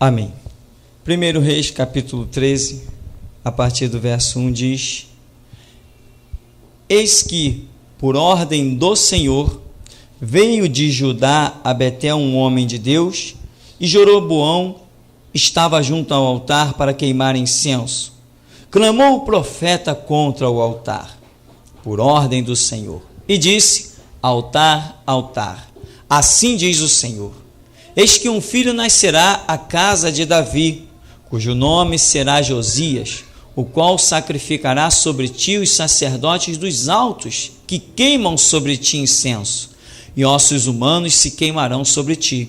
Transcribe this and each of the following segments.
Amém. 1 Reis, capítulo 13, a partir do verso 1 diz: Eis que, por ordem do Senhor, veio de Judá a Betel um homem de Deus, e Jeroboão estava junto ao altar para queimar incenso. Clamou o profeta contra o altar, por ordem do Senhor, e disse: Altar, altar, assim diz o Senhor: Eis que um filho nascerá à casa de Davi, cujo nome será Josias, o qual sacrificará sobre ti os sacerdotes dos altos, que queimam sobre ti incenso, e ossos humanos se queimarão sobre ti.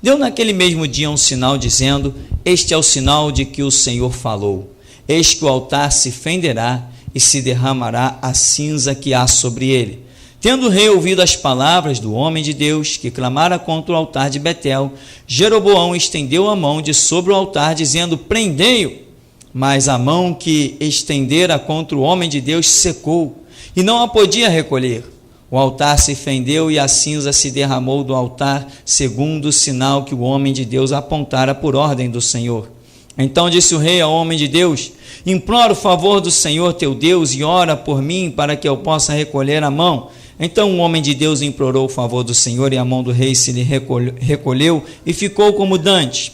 Deu naquele mesmo dia um sinal, dizendo: Este é o sinal de que o Senhor falou. Eis que o altar se fenderá e se derramará a cinza que há sobre ele. Tendo o rei ouvido as palavras do homem de Deus, que clamara contra o altar de Betel, Jeroboão estendeu a mão de sobre o altar, dizendo: Prendei-o. Mas a mão que estendera contra o homem de Deus secou, e não a podia recolher. O altar se fendeu e a cinza se derramou do altar, segundo o sinal que o homem de Deus apontara por ordem do Senhor. Então disse o rei ao homem de Deus: Imploro o favor do Senhor teu Deus e ora por mim para que eu possa recolher a mão. Então o homem de Deus implorou o favor do Senhor, e a mão do rei se lhe recolheu e ficou como dantes.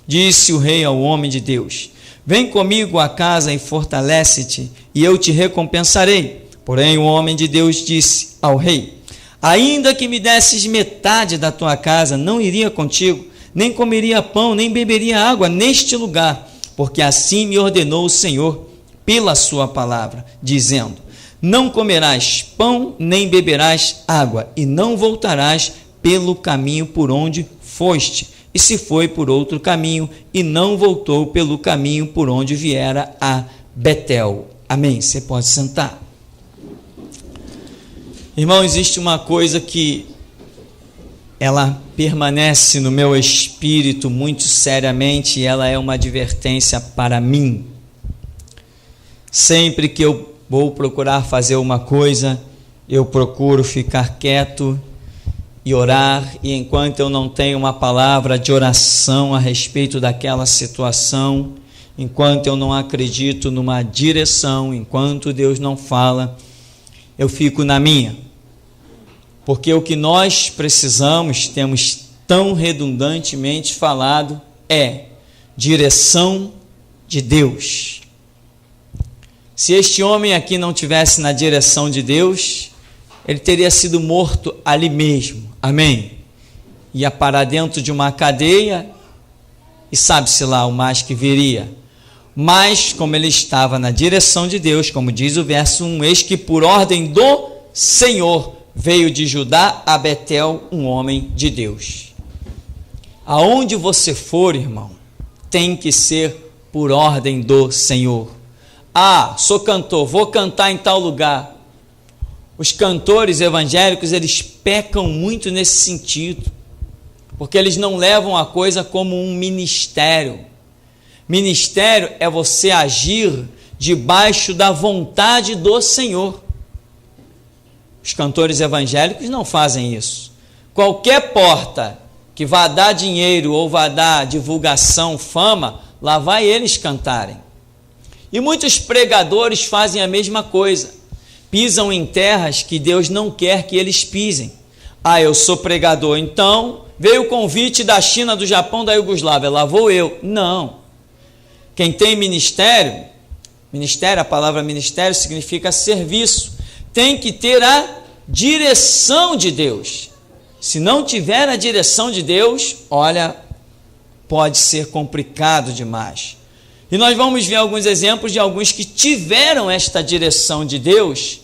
Disse o rei ao homem de Deus: Vem comigo à casa e fortalece-te, e eu te recompensarei. Porém o homem de Deus disse ao rei: Ainda que me desses metade da tua casa, não iria contigo, nem comeria pão, nem beberia água neste lugar, porque assim me ordenou o Senhor pela sua palavra, dizendo: Não comerás pão, nem beberás água, e não voltarás pelo caminho por onde foste. E se foi por outro caminho, e não voltou pelo caminho por onde viera a Betel. Amém. Você pode sentar. Irmão, existe uma coisa que ela permanece no meu espírito muito seriamente, e ela é uma advertência para mim. Sempre que eu vou procurar fazer uma coisa, eu procuro ficar quieto e orar, e enquanto eu não tenho uma palavra de oração a respeito daquela situação, enquanto eu não acredito numa direção, enquanto Deus não fala, eu fico na minha. Porque o que nós precisamos, temos tão redundantemente falado, é direção de Deus. Se este homem aqui não tivesse na direção de Deus, ele teria sido morto ali mesmo. Amém? Ia parar dentro de uma cadeia e sabe-se lá o mais que viria. Mas como ele estava na direção de Deus, como diz o verso 1, eis que por ordem do Senhor veio de Judá a Betel um homem de Deus. Aonde você for, irmão, tem que ser por ordem do Senhor. Ah, sou cantor, vou cantar em tal lugar. Os cantores evangélicos, eles pecam muito nesse sentido, porque eles não levam a coisa como um ministério. Ministério é você agir debaixo da vontade do Senhor. Os cantores evangélicos não fazem isso. Qualquer porta que vá dar dinheiro ou vá dar divulgação, fama, lá vai eles cantarem. E muitos pregadores fazem a mesma coisa. Pisam em terras que Deus não quer que eles pisem. Ah, eu sou pregador, então veio o convite da China, do Japão, da Iugoslávia, lá vou eu. Não. Quem tem ministério, a palavra ministério significa serviço, tem que ter a direção de Deus. Se não tiver a direção de Deus, olha, pode ser complicado demais. E nós vamos ver alguns exemplos de alguns que tiveram esta direção de Deus,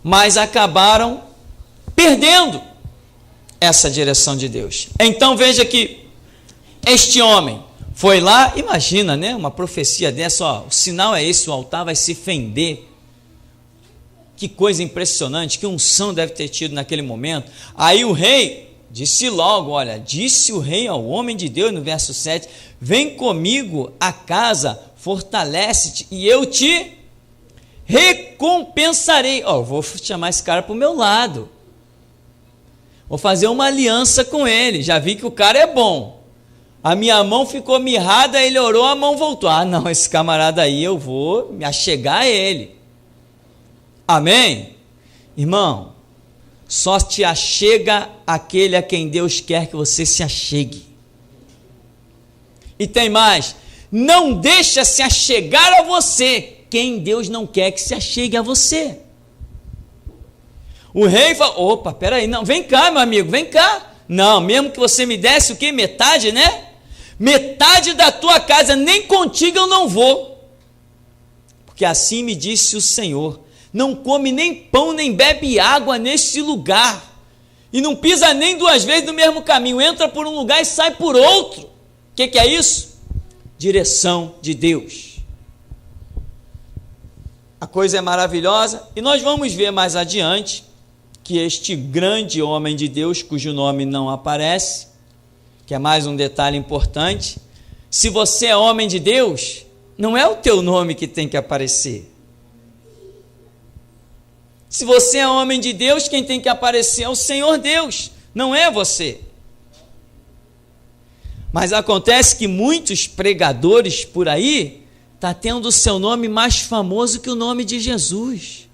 mas acabaram perdendo essa direção de Deus. Então veja que este homem foi lá, imagina, né, uma profecia dessa, ó, o sinal é esse, o altar vai se fender. Que coisa impressionante, que unção deve ter tido naquele momento. Aí o rei disse logo, olha, disse o rei ao homem de Deus no verso 7, vem comigo à casa, fortalece-te e eu te recompensarei. Ó, vou chamar esse cara para o meu lado, vou fazer uma aliança com ele, já vi que o cara é bom, A minha mão ficou mirrada, ele orou, a mão voltou. Ah, não, esse camarada aí eu vou me achegar a ele. Amém? Irmão, só te achega aquele a quem Deus quer que você se achegue. E tem mais, não deixa se achegar a você quem Deus não quer que se achegue a você. O rei fala, opa, peraí, não, vem cá, meu amigo, vem cá. Não, mesmo que você me desse o quê? Metade, né? Metade da tua casa, nem contigo eu não vou. Porque assim me disse o Senhor, não come nem pão, nem bebe água nesse lugar. E não pisa nem 2 vezes no mesmo caminho, entra por um lugar e sai por outro. O que é isso? Direção de Deus. A coisa é maravilhosa e nós vamos ver mais adiante que este grande homem de Deus, cujo nome não aparece, que é mais um detalhe importante, se você é homem de Deus, não é o teu nome que tem que aparecer. Se você é homem de Deus, quem tem que aparecer é o Senhor Deus, não é você. Mas acontece que muitos pregadores por aí estão tendo o seu nome mais famoso que o nome de Jesus.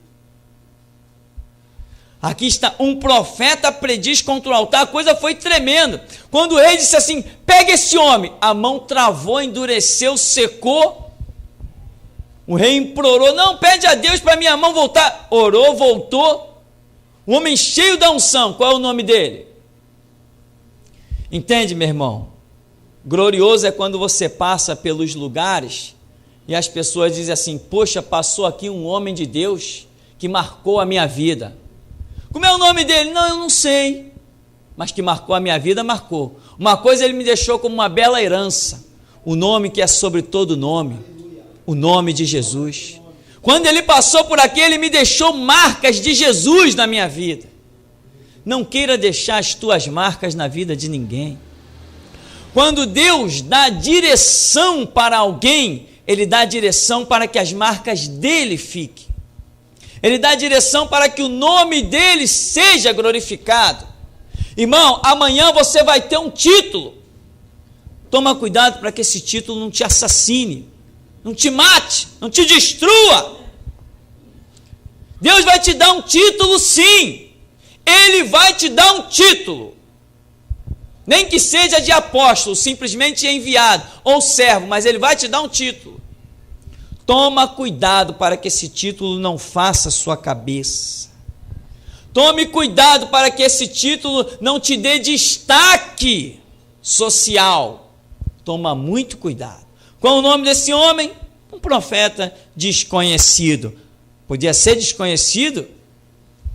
Aqui está, um profeta prediz contra o altar, a coisa foi tremenda. Quando o rei disse assim, pega esse homem, a mão travou, endureceu, secou. O rei implorou, não, pede a Deus para minha mão voltar. Orou, voltou. O homem cheio da unção, qual é o nome dele? Entende, meu irmão? Glorioso é quando você passa pelos lugares e as pessoas dizem assim, poxa, passou aqui um homem de Deus que marcou a minha vida. Como é o nome dele? Não, eu não sei, mas que marcou a minha vida, marcou. Uma coisa ele me deixou como uma bela herança, o nome que é sobre todo nome, o nome de Jesus. Quando ele passou por aqui, ele me deixou marcas de Jesus na minha vida. Não queira deixar as tuas marcas na vida de ninguém. Quando Deus dá direção para alguém, Ele dá direção para que as marcas dele fiquem. Ele dá direção para que o nome dele seja glorificado. Irmão, amanhã você vai ter um título. Toma cuidado para que esse título não te assassine, não te mate, não te destrua. Deus vai te dar um título, sim. Ele vai te dar um título. Nem que seja de apóstolo, simplesmente enviado, ou servo, mas ele vai te dar um título. Toma cuidado para que esse título não faça sua cabeça. Tome cuidado para que esse título não te dê destaque social. Toma muito cuidado. Qual o nome desse homem? Um profeta desconhecido. Podia ser desconhecido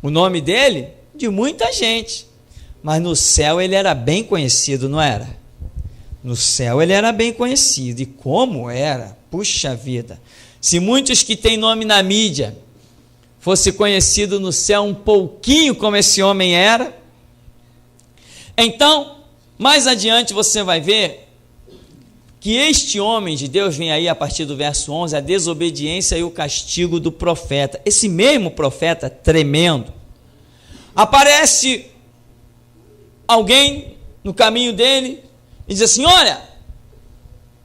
o nome dele de muita gente. Mas no céu ele era bem conhecido, não era? No céu ele era bem conhecido. E como era? Puxa vida! Se muitos que têm nome na mídia fosse conhecido no céu um pouquinho como esse homem era, então, mais adiante você vai ver que este homem de Deus, vem aí a partir do verso 11, a desobediência e o castigo do profeta. Esse mesmo profeta tremendo, aparece alguém no caminho dele e diz assim, olha,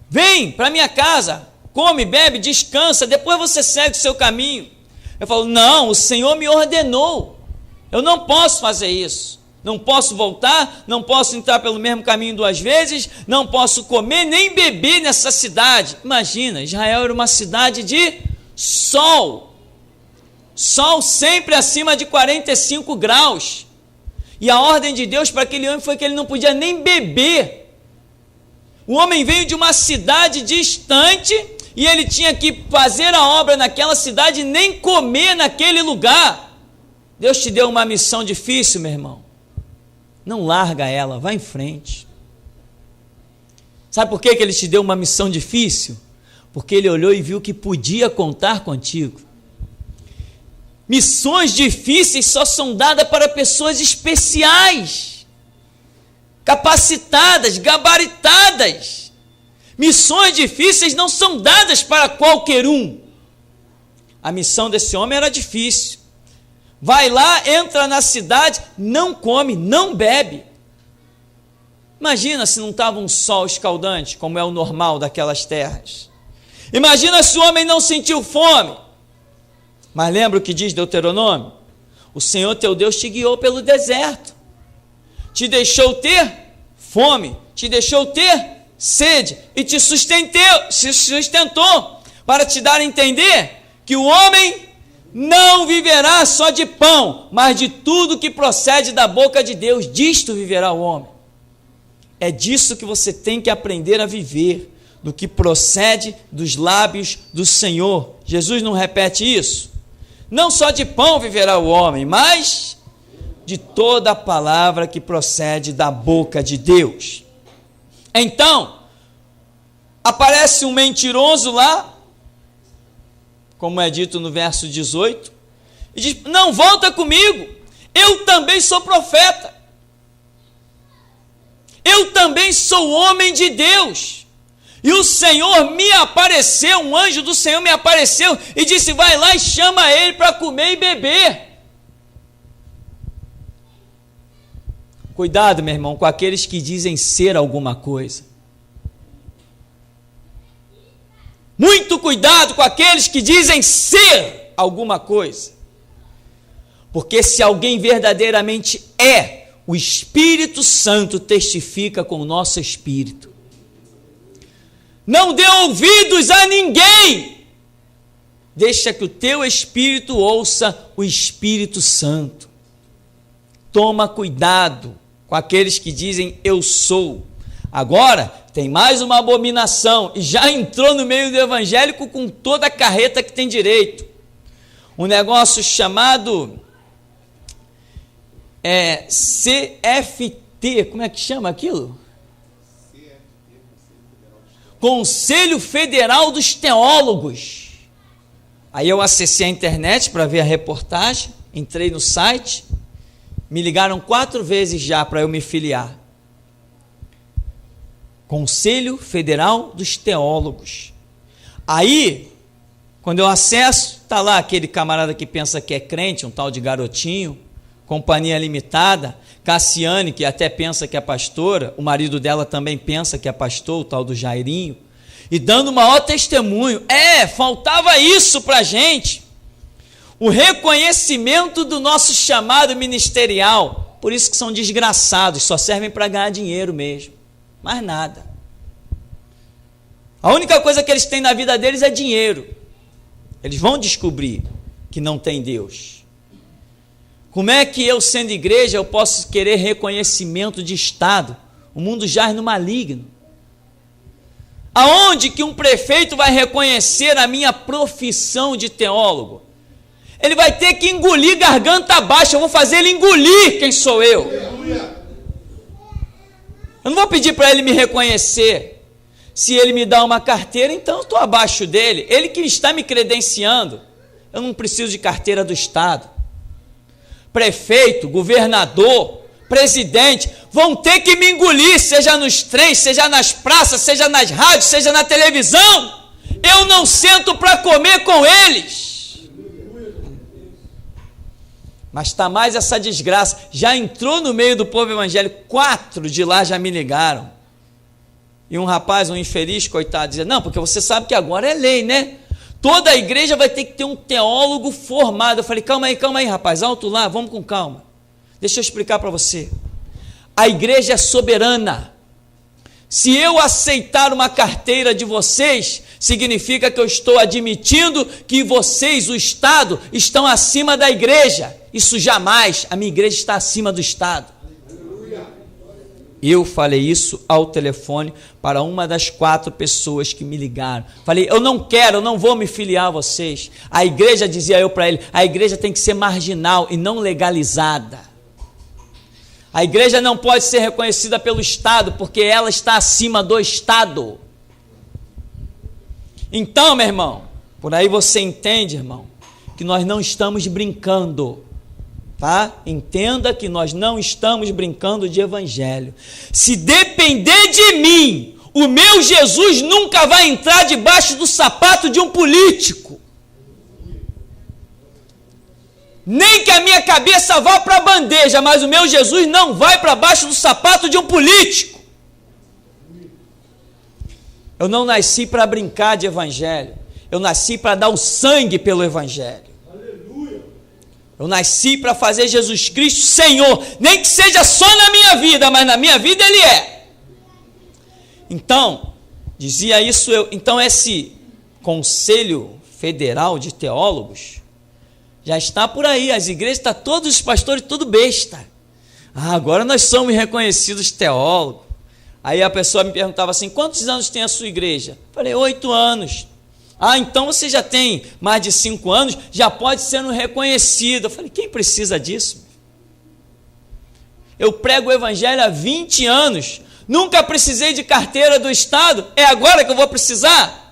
vem para minha casa, come, bebe, descansa, depois você segue o seu caminho. Eu falo, não, o Senhor me ordenou, eu não posso fazer isso, não posso voltar, não posso entrar pelo mesmo caminho 2 vezes, não posso comer nem beber nessa cidade. Imagina, Israel era uma cidade de sol sempre acima de 45 graus, e a ordem de Deus para aquele homem foi que ele não podia nem beber. O homem veio de uma cidade distante, e ele tinha que fazer a obra naquela cidade e nem comer naquele lugar. Deus te deu uma missão difícil, meu irmão. Não larga ela, vai em frente. Sabe por que ele te deu uma missão difícil? Porque ele olhou e viu que podia contar contigo. Missões difíceis só são dadas para pessoas especiais, capacitadas, gabaritadas. Missões difíceis não são dadas para qualquer um. A missão desse homem era difícil. Vai lá, entra na cidade, não come, não bebe. Imagina se não estava um sol escaldante, como é o normal daquelas terras. Imagina se o homem não sentiu fome. Mas lembra o que diz Deuteronômio? O Senhor teu Deus te guiou pelo deserto, te deixou ter fome, te deixou ter sede e te sustentou para te dar a entender que o homem não viverá só de pão, mas de tudo que procede da boca de Deus. Disto viverá o homem. É disso que você tem que aprender a viver, do que procede dos lábios do Senhor. Jesus não repete isso? Não só de pão viverá o homem, mas de toda a palavra que procede da boca de Deus. Então, aparece um mentiroso lá, como é dito no verso 18, e diz: não, volta comigo, eu também sou profeta, eu também sou homem de Deus, e o Senhor me apareceu, um anjo do Senhor me apareceu e disse: vai lá e chama ele para comer e beber. Cuidado, meu irmão, com aqueles que dizem ser alguma coisa. Muito cuidado com aqueles que dizem ser alguma coisa. Porque se alguém verdadeiramente é, o Espírito Santo testifica com o nosso espírito. Não dê ouvidos a ninguém. Deixa que o teu espírito ouça o Espírito Santo. Toma cuidado com aqueles que dizem eu sou. Agora, tem mais uma abominação, e já entrou no meio do evangélico com toda a carreta que tem direito. Um negócio chamado CFT, como é que chama aquilo? Conselho Federal dos Teólogos. Aí eu acessei a internet para ver a reportagem, entrei no site, me ligaram 4 vezes já para eu me filiar. Conselho Federal dos Teólogos. Aí, quando eu acesso, está lá aquele camarada que pensa que é crente, um tal de Garotinho, Companhia Limitada, Cassiane, que até pensa que é pastora, o marido dela também pensa que é pastor, o tal do Jairinho, e dando o maior testemunho. Faltava isso para a gente, o reconhecimento do nosso chamado ministerial. Por isso que são desgraçados, só servem para ganhar dinheiro mesmo. Mais nada. A única coisa que eles têm na vida deles é dinheiro. Eles vão descobrir que não tem Deus. Como é que eu, sendo igreja, eu posso querer reconhecimento de Estado? O mundo jaz no maligno. Aonde que um prefeito vai reconhecer a minha profissão de teólogo? Ele vai ter que engolir garganta abaixo. Eu vou fazer ele engolir quem sou eu. Eu não vou pedir para ele me reconhecer. Se ele me dá uma carteira, então eu estou abaixo dele. Ele que está me credenciando. Eu não preciso de carteira do Estado. Prefeito, governador, presidente, vão ter que me engolir, seja nos trens, seja nas praças, seja nas rádios, seja na televisão. Eu não sento para comer com eles. Mas está mais essa desgraça. Já entrou no meio do povo evangélico. 4 de lá já me ligaram. E um rapaz, um infeliz, coitado, dizia: não, porque você sabe que agora é lei, né? Toda a igreja vai ter que ter um teólogo formado. Eu falei: calma aí, rapaz, alto lá, vamos com calma. Deixa eu explicar para você. A igreja é soberana. Se eu aceitar uma carteira de vocês, significa que eu estou admitindo que vocês, o Estado, estão acima da igreja. Isso jamais. A minha igreja está acima do Estado. Eu falei isso ao telefone para uma das 4 pessoas que me ligaram. Falei: eu não quero, eu não vou me filiar a vocês. A igreja, dizia eu para ele, a igreja tem que ser marginal e não legalizada. A igreja não pode ser reconhecida pelo Estado, porque ela está acima do Estado. Então, meu irmão, por aí você entende, irmão, que nós não estamos brincando. Tá? Entenda que nós não estamos brincando de evangelho. Se depender de mim, o meu Jesus nunca vai entrar debaixo do sapato de um político. Nem que a minha cabeça vá para a bandeja, mas o meu Jesus não vai para baixo do sapato de um político. Eu não nasci para brincar de evangelho. Eu nasci para dar o sangue pelo evangelho. Aleluia. Eu nasci para fazer Jesus Cristo Senhor, nem que seja só na minha vida, mas na minha vida Ele é. Então, dizia isso eu. Então esse Conselho Federal de Teólogos já está por aí, as igrejas, está todos os pastores, tudo besta. Agora nós somos reconhecidos teólogos. Aí a pessoa me perguntava assim, quantos anos tem a sua igreja? Falei, 8 anos. Então você já tem mais de 5 anos, já pode ser um reconhecido. Eu falei, quem precisa disso? Eu prego o evangelho há 20 anos, nunca precisei de carteira do Estado, é agora que eu vou precisar?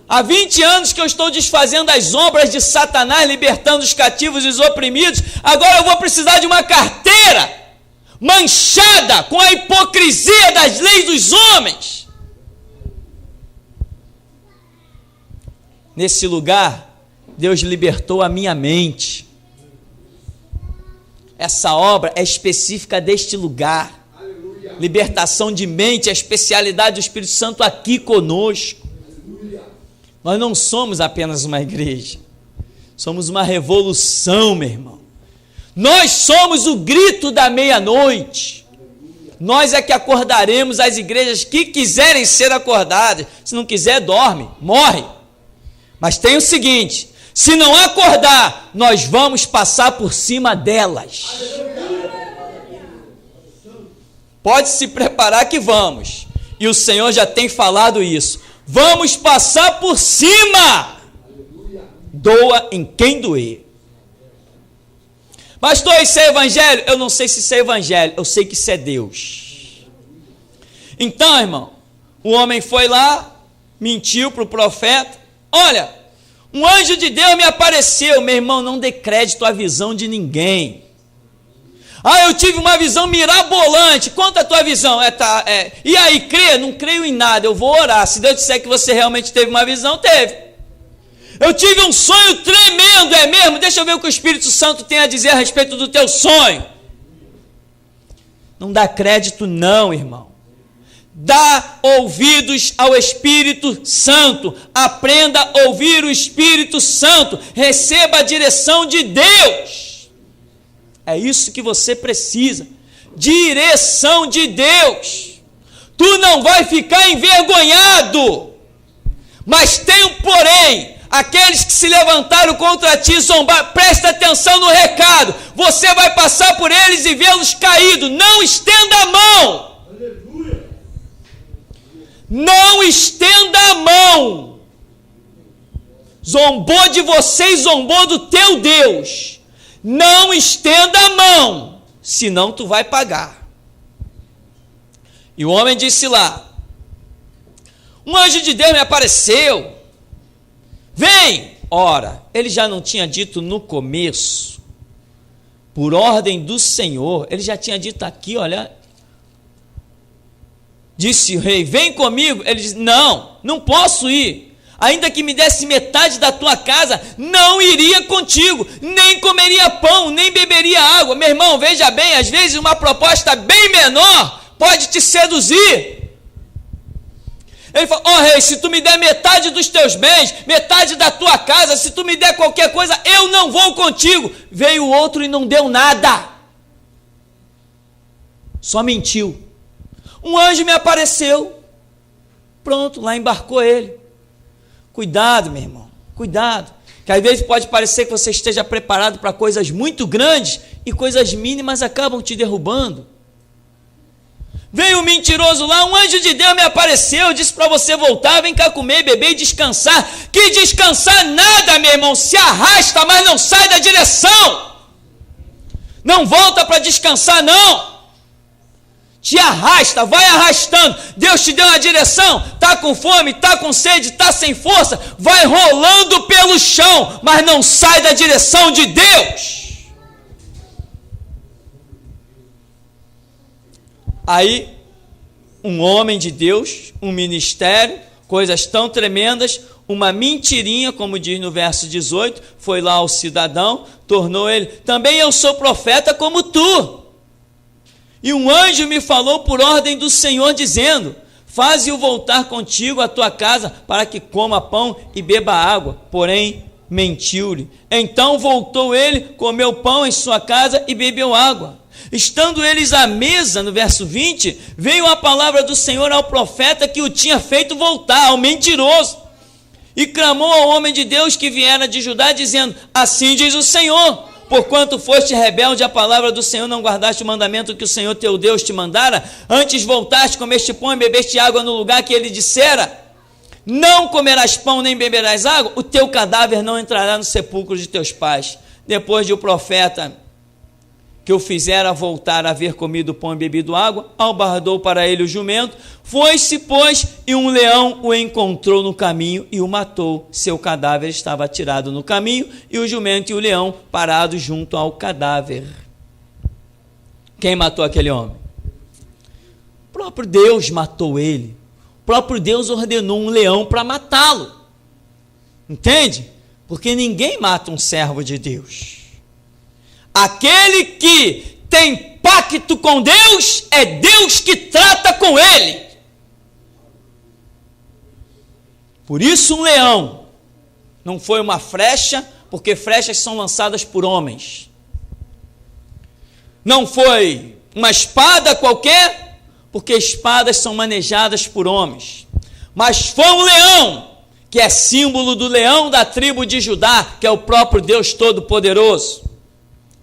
Há 20 anos que eu estou desfazendo as obras de Satanás, libertando os cativos e os oprimidos, agora eu vou precisar de uma carteira manchada com a hipocrisia das leis dos homens. Nesse lugar, Deus libertou a minha mente. Essa obra é específica deste lugar. Aleluia. Libertação de mente, a especialidade do Espírito Santo aqui conosco. Aleluia. Nós não somos apenas uma igreja, somos uma revolução, meu irmão. Nós somos o grito da meia-noite. Nós é que acordaremos as igrejas que quiserem ser acordadas. Se não quiser, dorme, morre. Mas tem o seguinte, se não acordar, nós vamos passar por cima delas. Pode se preparar que vamos. E o Senhor já tem falado isso. Vamos passar por cima. Doa em quem doer. Pastor, isso é evangelho? Eu não sei se isso é evangelho, eu sei que isso é Deus. Então, irmão, o homem foi lá, mentiu para o profeta. Olha, um anjo de Deus me apareceu. Meu irmão, não dê crédito à visão de ninguém. Eu tive uma visão mirabolante. Conta a tua visão. E aí, crê? Não creio em nada, eu vou orar. Se Deus disser que você realmente teve uma visão, teve. Eu tive um sonho tremendo, é mesmo? Deixa eu ver o que o Espírito Santo tem a dizer a respeito do teu sonho. Não dá crédito não, irmão. Dá ouvidos ao Espírito Santo. Aprenda a ouvir o Espírito Santo. Receba a direção de Deus. É isso que você precisa. Direção de Deus. Tu não vai ficar envergonhado. Mas tem um porém. Aqueles que se levantaram contra ti, zombar, presta atenção no recado. Você vai passar por eles e vê-los caídos. Não estenda a mão. Aleluia. Não estenda a mão. Zombou de você e zombou do teu Deus. Não estenda a mão, senão tu vai pagar. E o homem disse lá, um anjo de Deus me apareceu. Vem! Ora, ele já não tinha dito no começo, por ordem do Senhor, ele já tinha dito aqui, olha, disse o rei, vem comigo. Ele disse, não posso ir, ainda que me desse metade da tua casa, não iria contigo, nem comeria pão, nem beberia água. Meu irmão, veja bem, às vezes uma proposta bem menor pode te seduzir. Ele falou, rei, se tu me der metade dos teus bens, metade da tua casa, se tu me der qualquer coisa, eu não vou contigo. Veio o outro e não deu nada. Só mentiu. Um anjo me apareceu. Pronto, lá embarcou ele. Cuidado, meu irmão, cuidado. Que às vezes pode parecer que você esteja preparado para coisas muito grandes e coisas mínimas acabam te derrubando. Veio um mentiroso lá, um anjo de Deus me apareceu, disse para você voltar, vem cá comer, beber e descansar. Que descansar nada, meu irmão, se arrasta, mas não sai da direção. Não volta para descansar, não. Te arrasta, vai arrastando. Deus te deu uma direção, está com fome, está com sede, está sem força, vai rolando pelo chão, mas não sai da direção de Deus. Aí, um homem de Deus, um ministério, coisas tão tremendas, uma mentirinha, como diz no verso 18, foi lá ao cidadão, tornou ele, também eu sou profeta como tu. E um anjo me falou por ordem do Senhor, dizendo: faze-o voltar contigo à tua casa, para que coma pão e beba água. Porém, mentiu-lhe. Então voltou ele, comeu pão em sua casa e bebeu água. Estando eles à mesa, no verso 20, veio a palavra do Senhor ao profeta que o tinha feito voltar, ao mentiroso. E clamou ao homem de Deus que viera de Judá, dizendo: assim diz o Senhor: porquanto foste rebelde à palavra do Senhor, não guardaste o mandamento que o Senhor teu Deus te mandara, antes voltaste, comeste pão e bebeste água no lugar que ele dissera: não comerás pão nem beberás água, o teu cadáver não entrará no sepulcro de teus pais. Depois de o profeta que o fizera voltar a haver comido pão e bebido água, albardou para ele o jumento, foi-se, pois, e um leão o encontrou no caminho e o matou. Seu cadáver estava atirado no caminho, e o jumento e o leão parados junto ao cadáver. Quem matou aquele homem? O próprio Deus matou ele. O próprio Deus ordenou um leão para matá-lo. Entende? Porque ninguém mata um servo de Deus. Aquele que tem pacto com Deus, é Deus que trata com ele. Por isso um leão não foi uma flecha, porque flechas são lançadas por homens. Não foi uma espada qualquer, porque espadas são manejadas por homens. Mas foi um leão, que é símbolo do leão da tribo de Judá, que é o próprio Deus Todo-Poderoso,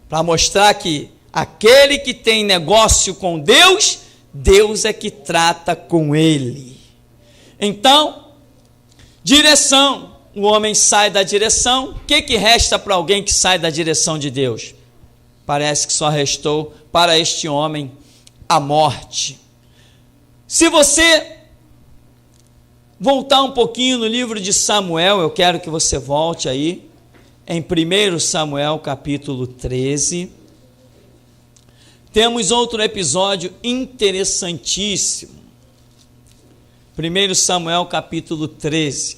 para mostrar que aquele que tem negócio com Deus, Deus é que trata com ele. Então, direção, o homem sai da direção. O que resta para alguém que sai da direção de Deus? Parece que só restou para este homem a morte. Se você voltar um pouquinho no livro de Samuel, eu quero que você volte aí, em 1 Samuel capítulo 13, temos outro episódio interessantíssimo. 1 Samuel capítulo 13.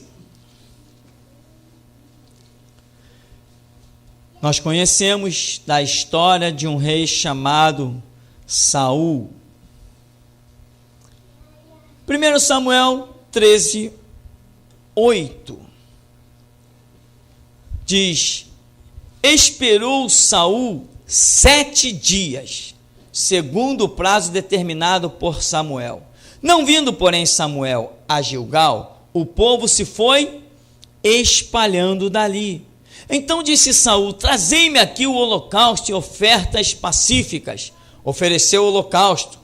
Nós conhecemos da história de um rei chamado Saul. 1 Samuel 13, 8. Diz: esperou Saul 7 dias, segundo o prazo determinado por Samuel. Não vindo, porém, Samuel a Gilgal, o povo se foi espalhando dali. Então disse Saul: trazei-me aqui o holocausto e ofertas pacíficas. Ofereceu o holocausto.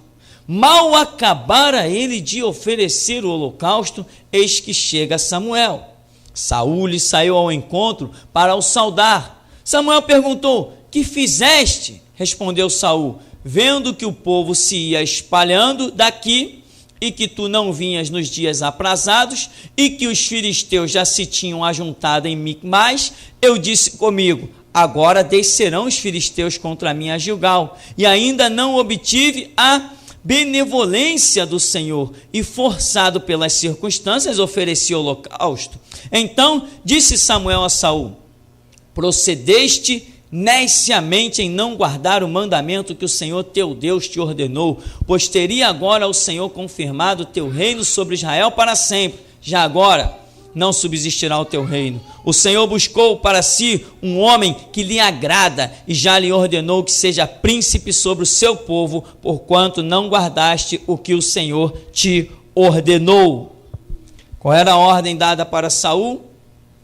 Mal acabara ele de oferecer o holocausto, eis que chega Samuel. Saul lhe saiu ao encontro para o saudar. Samuel perguntou: que fizeste? Respondeu Saul: vendo que o povo se ia espalhando daqui, e que tu não vinhas nos dias aprazados, e que os filisteus já se tinham ajuntado em Micmais, eu disse comigo: agora descerão os filisteus contra mim a Gilgal, e ainda não obtive a benevolência do Senhor, e forçado pelas circunstâncias, ofereci holocausto. Então disse Samuel a Saul: procedeste neciamente em não guardar o mandamento que o Senhor teu Deus te ordenou, pois teria agora o Senhor confirmado o teu reino sobre Israel para sempre. Já agora não subsistirá o teu reino. O Senhor buscou para si um homem que lhe agrada, e já lhe ordenou que seja príncipe sobre o seu povo, porquanto não guardaste o que o Senhor te ordenou. Qual era a ordem dada para Saul?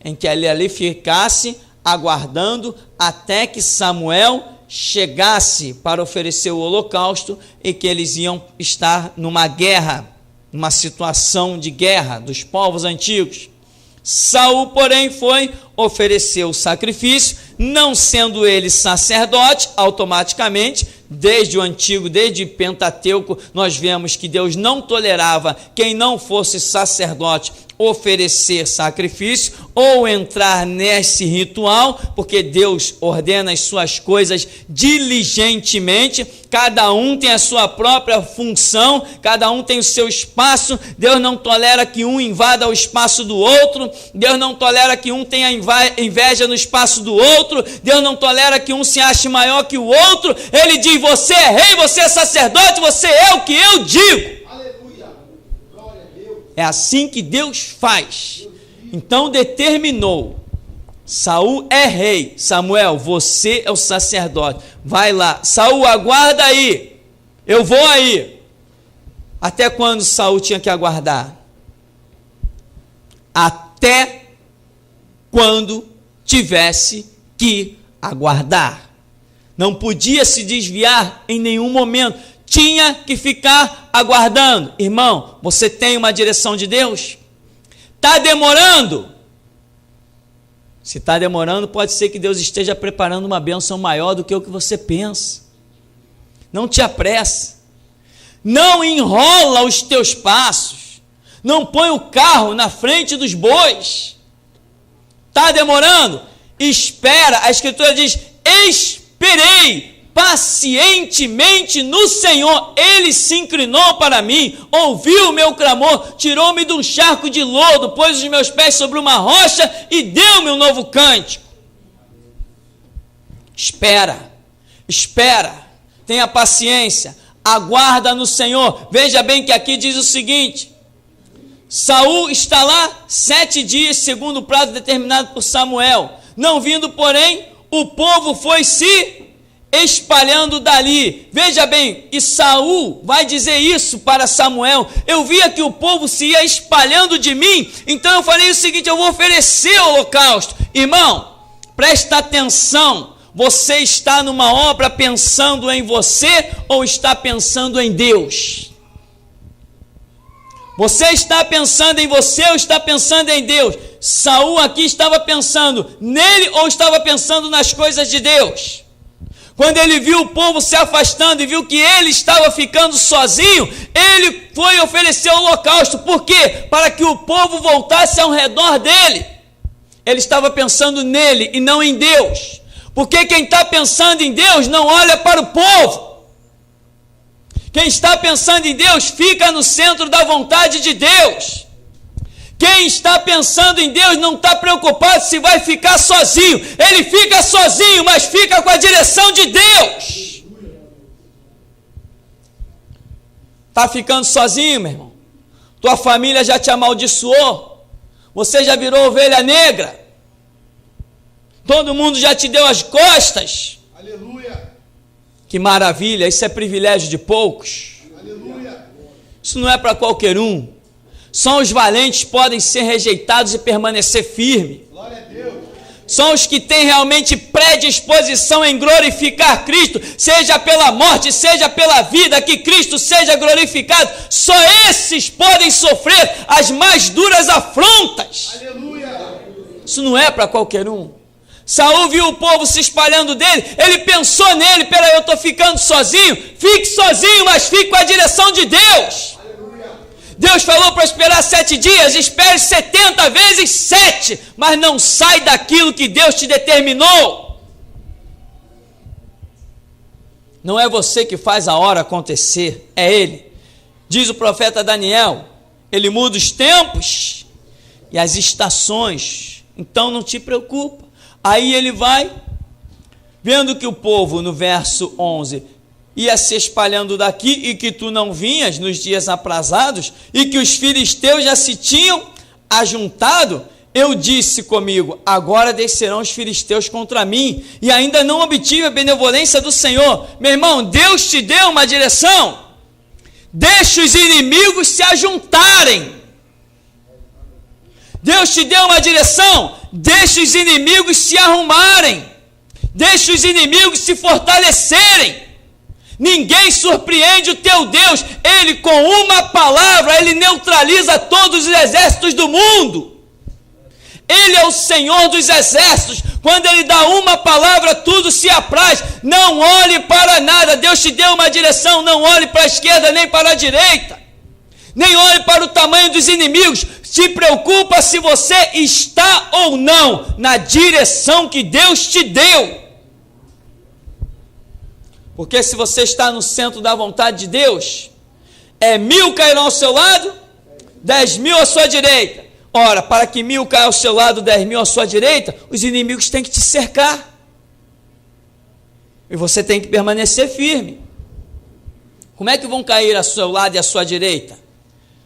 Em que ele ali ficasse aguardando até que Samuel chegasse para oferecer o holocausto, e que eles iam estar numa guerra, numa situação de guerra dos povos antigos. Saul, porém, foi oferecer o sacrifício, não sendo ele sacerdote, automaticamente, desde o antigo, desde Pentateuco, nós vemos que Deus não tolerava quem não fosse sacerdote oferecer sacrifício ou entrar nesse ritual, porque Deus ordena as suas coisas diligentemente. Cada um tem a sua própria função, cada um tem o seu espaço. Deus não tolera que um invada o espaço do outro. Deus não tolera que um tenha inveja no espaço do outro. Deus não tolera que um se ache maior que o outro. Ele diz: você é rei, você é sacerdote, você é o que eu digo. Aleluia. Glória a Deus. É assim que Deus faz. Então determinou: Saul é rei, Samuel, você é o sacerdote, vai lá. Saul, aguarda aí, eu vou aí. Até quando Saul tinha que aguardar? Até quando tivesse que aguardar. Não podia se desviar em nenhum momento, tinha que ficar aguardando. Irmão, você tem uma direção de Deus? Está demorando? Se está demorando, pode ser que Deus esteja preparando uma bênção maior do que o que você pensa. Não te apresse. Não enrola os teus passos. Não põe o carro na frente dos bois. Está demorando? Espera. A Escritura diz: esperei pacientemente no Senhor. Ele se inclinou para mim, ouviu o meu clamor, tirou-me de um charco de lodo, pôs os meus pés sobre uma rocha e deu-me um novo cântico. Espera, tenha paciência, aguarda no Senhor. Veja bem que aqui diz o seguinte: Saul está lá 7 dias, segundo o prazo determinado por Samuel. Não vindo, porém, o povo foi se espalhando dali. Veja bem, e Saul vai dizer isso para Samuel: eu via que o povo se ia espalhando de mim, então eu falei o seguinte: eu vou oferecer o holocausto. Irmão, presta atenção, você está numa obra pensando em você ou está pensando em Deus? Você está pensando em você ou está pensando em Deus? Saul aqui estava pensando nele ou estava pensando nas coisas de Deus? Quando ele viu o povo se afastando e viu que ele estava ficando sozinho, ele foi oferecer o holocausto. Por quê? Para que o povo voltasse ao redor dele. Ele estava pensando nele e não em Deus. Porque quem está pensando em Deus não olha para o povo. Quem está pensando em Deus fica no centro da vontade de Deus. Quem está pensando em Deus não está preocupado se vai ficar sozinho. Ele fica sozinho, mas fica com a direção de Deus. Está ficando sozinho, meu irmão? Tua família já te amaldiçoou? Você já virou ovelha negra? Todo mundo já te deu as costas? Aleluia. Que maravilha, isso é privilégio de poucos. Aleluia. Isso não é para qualquer um. Só os valentes podem ser rejeitados e permanecer firme. Glória a Deus. São os que têm realmente predisposição em glorificar Cristo, seja pela morte, seja pela vida, que Cristo seja glorificado. Só esses podem sofrer as mais duras afrontas. Aleluia. Isso não é para qualquer um. Saul viu o povo se espalhando dele, ele pensou nele: peraí, eu estou ficando sozinho. Fique sozinho, mas fique com a direção de Deus. Deus falou para esperar 7 dias, espere 70 vezes 7, mas não sai daquilo que Deus te determinou. Não é você que faz a hora acontecer, é Ele. Diz o profeta Daniel, Ele muda os tempos e as estações, então não te preocupa. Aí ele vai, vendo que o povo, no verso 11, ia se espalhando daqui e que tu não vinhas nos dias aprazados e que os filisteus já se tinham ajuntado, eu disse comigo: agora descerão os filisteus contra mim, e ainda não obtive a benevolência do Senhor. Meu irmão, Deus te deu uma direção. Deixa os inimigos se ajuntarem. Deus te deu uma direção. Deixa os inimigos se arrumarem. Deixa os inimigos se fortalecerem. Ninguém surpreende o teu Deus. Ele, com uma palavra, ele neutraliza todos os exércitos do mundo. Ele é o Senhor dos exércitos. Quando ele dá uma palavra, tudo se apraz. Não olhe para nada. Deus te deu uma direção. Não olhe para a esquerda nem para a direita. Nem olhe para o tamanho dos inimigos. Se preocupa se você está ou não na direção que Deus te deu. Porque se você está no centro da vontade de Deus, 1.000 cairão ao seu lado, 10.000 à sua direita. Ora, para que 1.000 caia ao seu lado, 10.000 à sua direita, os inimigos têm que te cercar. E você tem que permanecer firme. Como é que vão cair ao seu lado e à sua direita?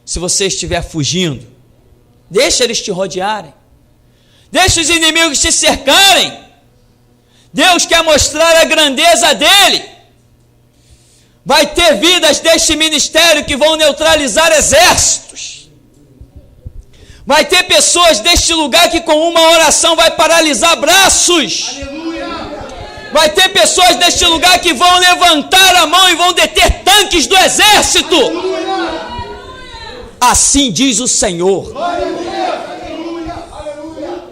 Se você estiver fugindo, deixa eles te rodearem. Deixa os inimigos te cercarem. Deus quer mostrar a grandeza dele. Vai ter vidas deste ministério que vão neutralizar exércitos. Vai ter pessoas deste lugar que com uma oração vai paralisar braços. Aleluia. Vai ter pessoas deste lugar que vão levantar a mão e vão deter tanques do exército. Aleluia. Assim diz o Senhor. Glória a Deus. Aleluia.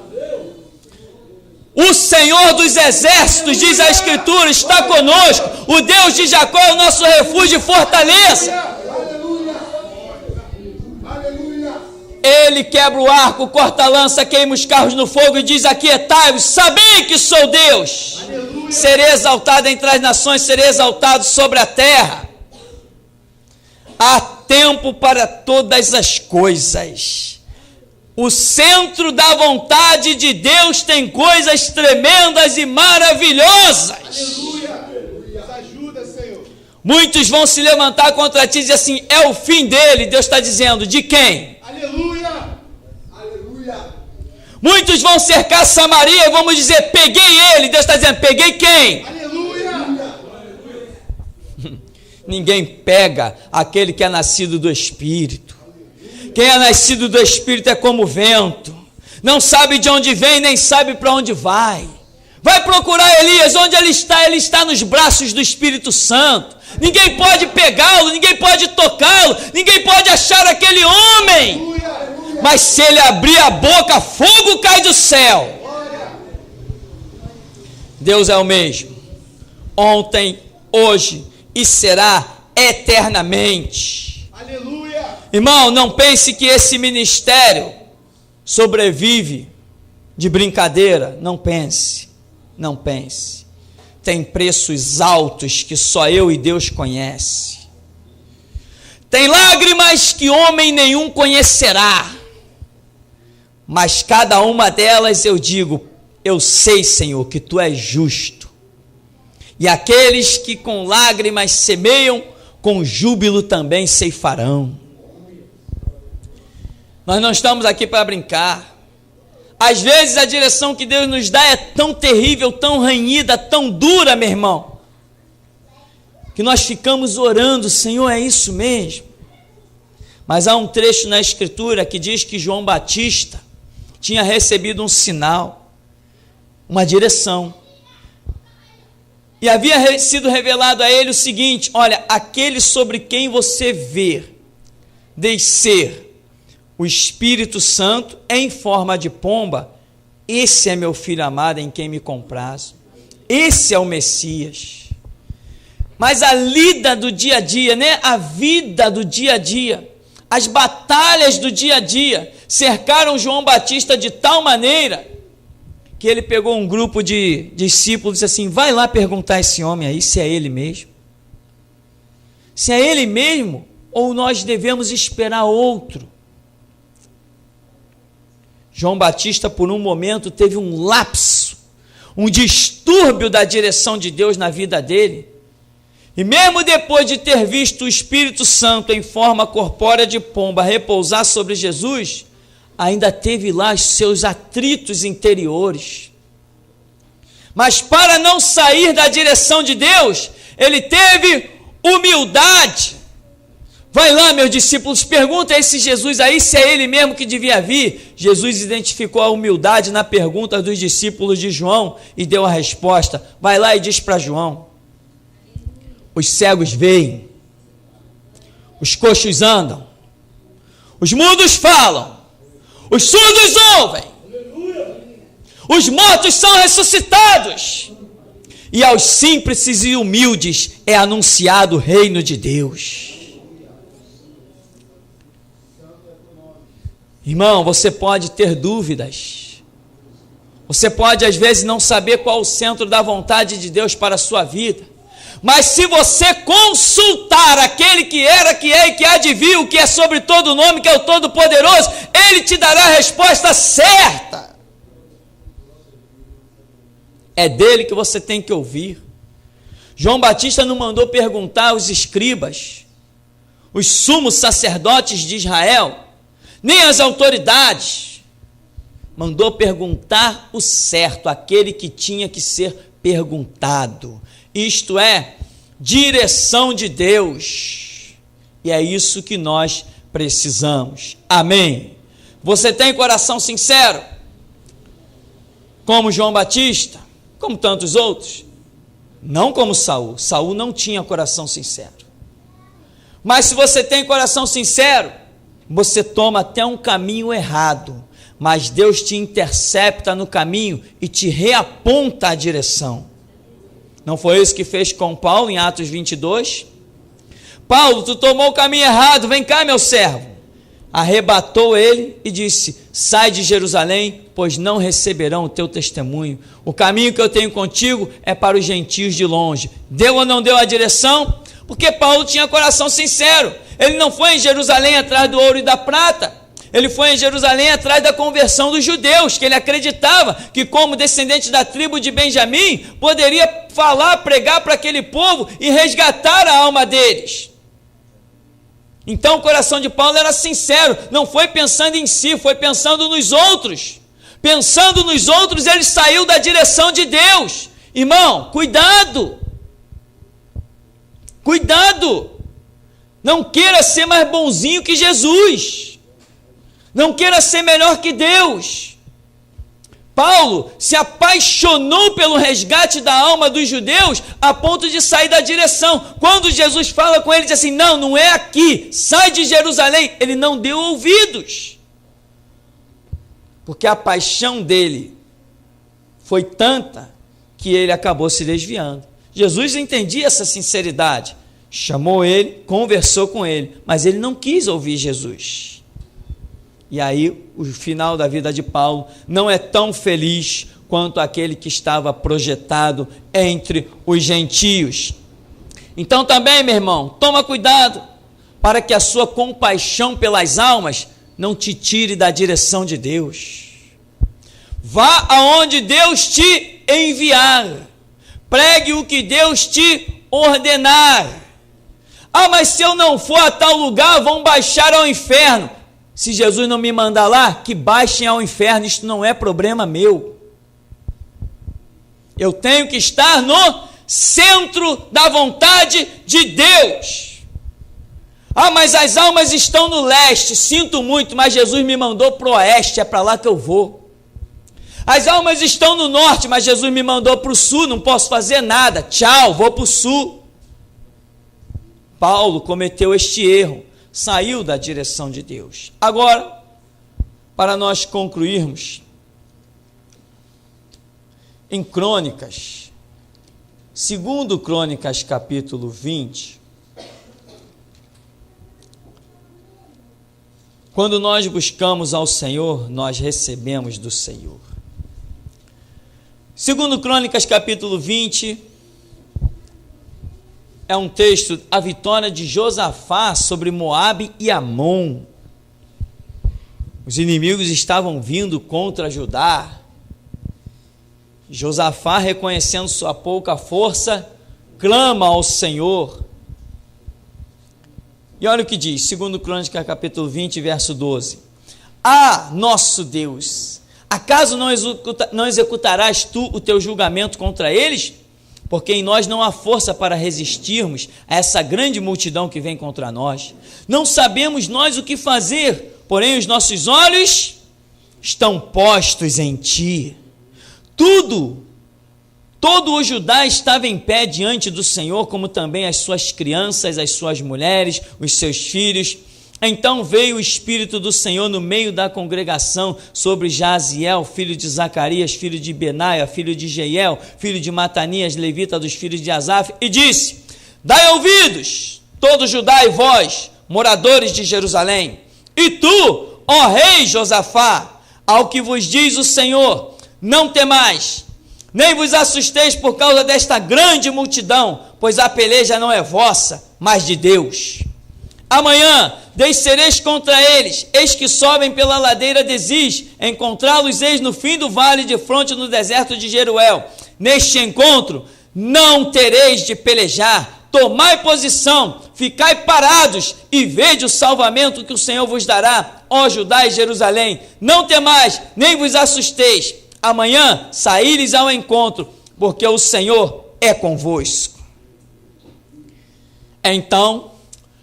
O Senhor dos exércitos, diz a Escritura, está conosco. O Deus de Jacó é o nosso refúgio e fortaleza. Aleluia. Aleluia. Ele quebra o arco, corta a lança, queima os carros no fogo e diz: aquietai-vos, sabei que sou Deus. Aleluia. Serei exaltado entre as nações, serei exaltado sobre a terra. Há tempo para todas as coisas. O centro da vontade de Deus tem coisas tremendas e maravilhosas. Aleluia. Nos ajuda, Senhor. Muitos vão se levantar contra ti e dizer assim: é o fim dele. Deus está dizendo: de quem? Aleluia. Aleluia. Muitos vão cercar Samaria e vamos dizer: peguei ele. Deus está dizendo: peguei quem? Aleluia. Ninguém pega aquele que é nascido do Espírito. Quem é nascido do Espírito é como o vento. Não sabe de onde vem, nem sabe para onde vai. Vai procurar Elias, onde ele está nos braços do Espírito Santo. Ninguém pode pegá-lo, ninguém pode tocá-lo, ninguém pode achar aquele homem. Mas se ele abrir a boca, fogo cai do céu. Deus é o mesmo, ontem, hoje e será eternamente. Aleluia. Irmão, não pense que esse ministério sobrevive de brincadeira. Não pense, não pense. Tem preços altos que só eu e Deus conhece. Tem lágrimas que homem nenhum conhecerá. Mas cada uma delas eu digo: eu sei, Senhor, que Tu és justo. E aqueles que com lágrimas semeiam, com júbilo também ceifarão. Nós não estamos aqui para brincar. Às vezes a direção que Deus nos dá é tão terrível, tão ranhida, tão dura, meu irmão, que nós ficamos orando: Senhor, é isso mesmo? Mas há um trecho na Escritura que diz que João Batista tinha recebido um sinal, uma direção. E havia sido revelado a ele o seguinte: olha, aquele sobre quem você vê descer o Espírito Santo em forma de pomba, esse é meu filho amado em quem me comprazo. Esse é o Messias. Mas a lida do dia a dia, né? A vida do dia a dia, as batalhas do dia a dia, cercaram João Batista de tal maneira que ele pegou um grupo de discípulos e disse assim: vai lá perguntar a esse homem aí se é ele mesmo. Se é ele mesmo, ou nós devemos esperar outro. João Batista, por um momento, teve um lapso, um distúrbio da direção de Deus na vida dele. E mesmo depois de ter visto o Espírito Santo em forma corpórea de pomba repousar sobre Jesus, ainda teve lá os seus atritos interiores. Mas para não sair da direção de Deus, ele teve humildade. Vai lá, meus discípulos, pergunta a esse Jesus aí se é ele mesmo que devia vir. Jesus identificou a humildade na pergunta dos discípulos de João e deu a resposta. Vai lá e diz para João: os cegos veem, os coxos andam, os mudos falam, os surdos ouvem, os mortos são ressuscitados, e aos simples e humildes é anunciado o reino de Deus. Irmão, você pode ter dúvidas, você pode às vezes não saber qual o centro da vontade de Deus para a sua vida, Mas se você consultar aquele que era, que é e que há de vir, o que é sobre todo nome, que é o Todo-Poderoso, ele te dará a resposta certa. É dele que você tem que ouvir. João Batista não mandou perguntar aos escribas, os sumos sacerdotes de Israel, nem as autoridades. Mandou perguntar o certo, aquele que tinha que ser perguntado. Isto é, direção de Deus. E é isso que nós precisamos. Amém. Você tem coração sincero? Como João Batista? Como tantos outros? Não como Saul. Saul não tinha coração sincero. Mas se você tem coração sincero, você toma até um caminho errado, mas Deus te intercepta no caminho e te reaponta a direção. Não foi isso que fez com Paulo em Atos 22? Paulo, tu tomou o caminho errado, vem cá, meu servo. Arrebatou ele e disse: sai de Jerusalém, pois não receberão o teu testemunho. O caminho que eu tenho contigo é para os gentios de longe. Deu ou não deu a direção? Porque Paulo tinha coração sincero. Ele não foi em Jerusalém atrás do ouro e da prata. Ele foi em Jerusalém atrás da conversão dos judeus, que ele acreditava que, como descendente da tribo de Benjamim, poderia falar, pregar para aquele povo e resgatar a alma deles. Então o coração de Paulo era sincero, não foi pensando em si, foi pensando nos outros. Pensando nos outros, ele saiu da direção de Deus. Irmão, cuidado! Cuidado! Não queira ser mais bonzinho que Jesus. Não queira ser melhor que Deus. Paulo se apaixonou pelo resgate da alma dos judeus a ponto de sair da direção. Quando Jesus fala com ele, diz assim: não, não é aqui, sai de Jerusalém. Ele não deu ouvidos, porque a paixão dele foi tanta que ele acabou se desviando. Jesus entendia essa sinceridade, chamou ele, conversou com ele, mas ele não quis ouvir Jesus. E aí o final da vida de Paulo não é tão feliz quanto aquele que estava projetado entre os gentios. Então também, meu irmão, toma cuidado para que a sua compaixão pelas almas não te tire da direção de Deus. Vá aonde Deus te enviar. Pregue o que Deus te ordenar. Ah, mas se eu não for a tal lugar, vão baixar ao inferno. Se Jesus não me mandar lá, que baixem ao inferno, isto não é problema meu. Eu tenho que estar no centro da vontade de Deus. Ah, mas as almas estão no leste, sinto muito, mas Jesus me mandou para o oeste, é para lá que eu vou. As almas estão no norte, mas Jesus me mandou para o sul, não posso fazer nada, tchau, vou para o sul. Paulo cometeu este erro, saiu da direção de Deus. Agora, para nós concluirmos, em Crônicas, segundo Crônicas capítulo 20, quando nós buscamos ao Senhor, nós recebemos do Senhor. Segundo Crônicas capítulo 20, é um texto, a vitória de Josafá sobre Moabe e Amon. Os inimigos estavam vindo contra Judá. Josafá, reconhecendo sua pouca força, clama ao Senhor. E olha o que diz, segundo Crônicas capítulo 20, verso 12. Ah, nosso Deus, acaso não executarás tu o teu julgamento contra eles? Porque em nós não há força para resistirmos a essa grande multidão que vem contra nós. Não sabemos nós o que fazer, porém os nossos olhos estão postos em ti. Todo o Judá estava em pé diante do Senhor, como também as suas crianças, as suas mulheres, os seus filhos. Então veio o Espírito do Senhor no meio da congregação sobre Jaziel, filho de Zacarias, filho de Benaia, filho de Jeiel, filho de Matanias, levita dos filhos de Asaf, e disse: dai ouvidos, todo Judá e vós, moradores de Jerusalém, e tu, ó rei Josafá, ao que vos diz o Senhor, não temais, nem vos assusteis por causa desta grande multidão, pois a peleja não é vossa, mas de Deus. Amanhã descereis contra eles, eis que sobem pela ladeira de Ziz, encontrá-los eis no fim do vale, de fronte no deserto de Jeruel. Neste encontro não tereis de pelejar, tomai posição, ficai parados e vede o salvamento que o Senhor vos dará, ó Judá e Jerusalém. Não temais, nem vos assusteis. Amanhã saíres ao encontro, porque o Senhor é convosco. Então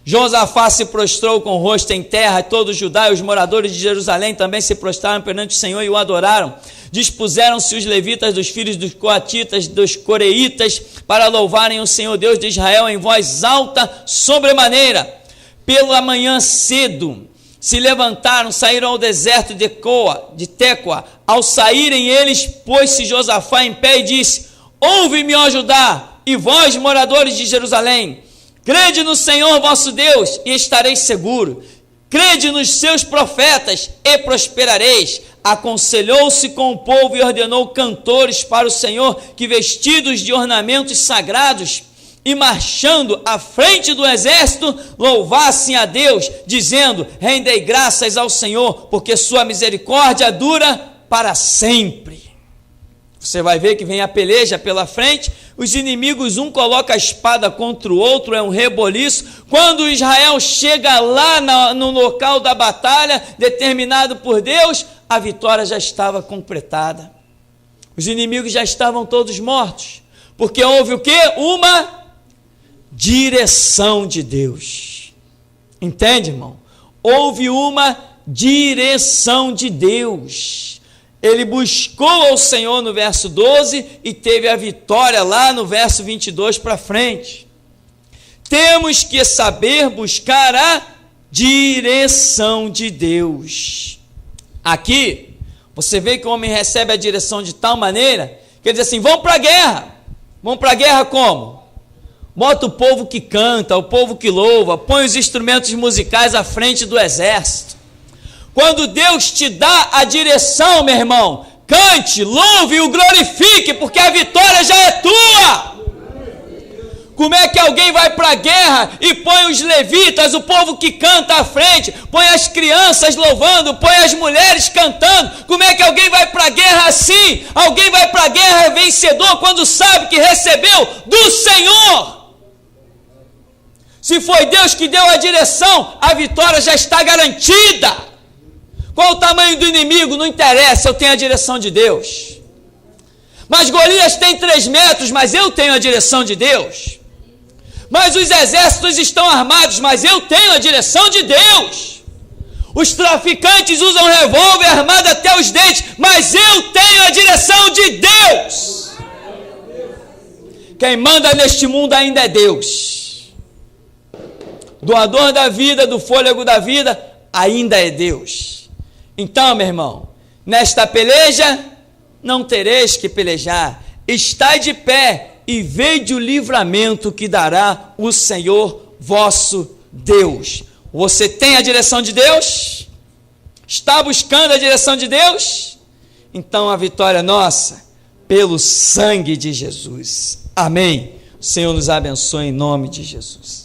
Josafá se prostrou com o rosto em terra, e todo Judá e os moradores de Jerusalém também se prostraram perante o Senhor e o adoraram. Dispuseram-se os levitas dos filhos dos coatitas, dos coreitas, para louvarem o Senhor Deus de Israel em voz alta sobremaneira. Pela manhã cedo se levantaram, saíram ao deserto de Tecoa. Ao saírem eles, pôs-se Josafá em pé e disse: ouve-me, ó Judá, e vós, moradores de Jerusalém, crede no Senhor vosso Deus e estareis seguros. Crede nos seus profetas e prosperareis. Aconselhou-se com o povo e ordenou cantores para o Senhor, que vestidos de ornamentos sagrados e marchando à frente do exército, louvassem a Deus, dizendo: rendei graças ao Senhor, porque sua misericórdia dura para sempre. Você vai ver que vem a peleja pela frente, os inimigos, um coloca a espada contra o outro, é um reboliço. Quando Israel chega lá no local da batalha, determinado por Deus, a vitória já estava completada. Os inimigos já estavam todos mortos, porque houve o quê? Uma direção de Deus. Entende, irmão? Houve uma direção de Deus. Ele buscou ao Senhor no verso 12 e teve a vitória lá no verso 22 para frente. Temos que saber buscar a direção de Deus. Aqui, você vê que o homem recebe a direção de tal maneira que ele diz assim: vamos para a guerra. Vamos para a guerra como? Bota o povo que canta, o povo que louva, põe os instrumentos musicais à frente do exército. Quando Deus te dá a direção, meu irmão, cante, louve e o glorifique, porque a vitória já é tua. Como é que alguém vai para a guerra e põe os levitas, o povo que canta à frente, põe as crianças louvando, põe as mulheres cantando? Como é que alguém vai para a guerra assim? Alguém vai para a guerra vencedor quando sabe que recebeu do Senhor. Se foi Deus que deu a direção, a vitória já está garantida. Qual o tamanho do inimigo? Não interessa, eu tenho a direção de Deus. Mas Golias tem 3 metros, mas eu tenho a direção de Deus. Mas os exércitos estão armados, mas eu tenho a direção de Deus. Os traficantes usam revólver armado até os dentes, mas eu tenho a direção de Deus. Quem manda neste mundo ainda é Deus. Doador da vida, do fôlego da vida, ainda é Deus. Então, meu irmão, nesta peleja não tereis que pelejar. Estai de pé e vede o livramento que dará o Senhor vosso Deus. Você tem a direção de Deus? Está buscando a direção de Deus? Então a vitória é nossa, pelo sangue de Jesus. Amém. O Senhor nos abençoe em nome de Jesus.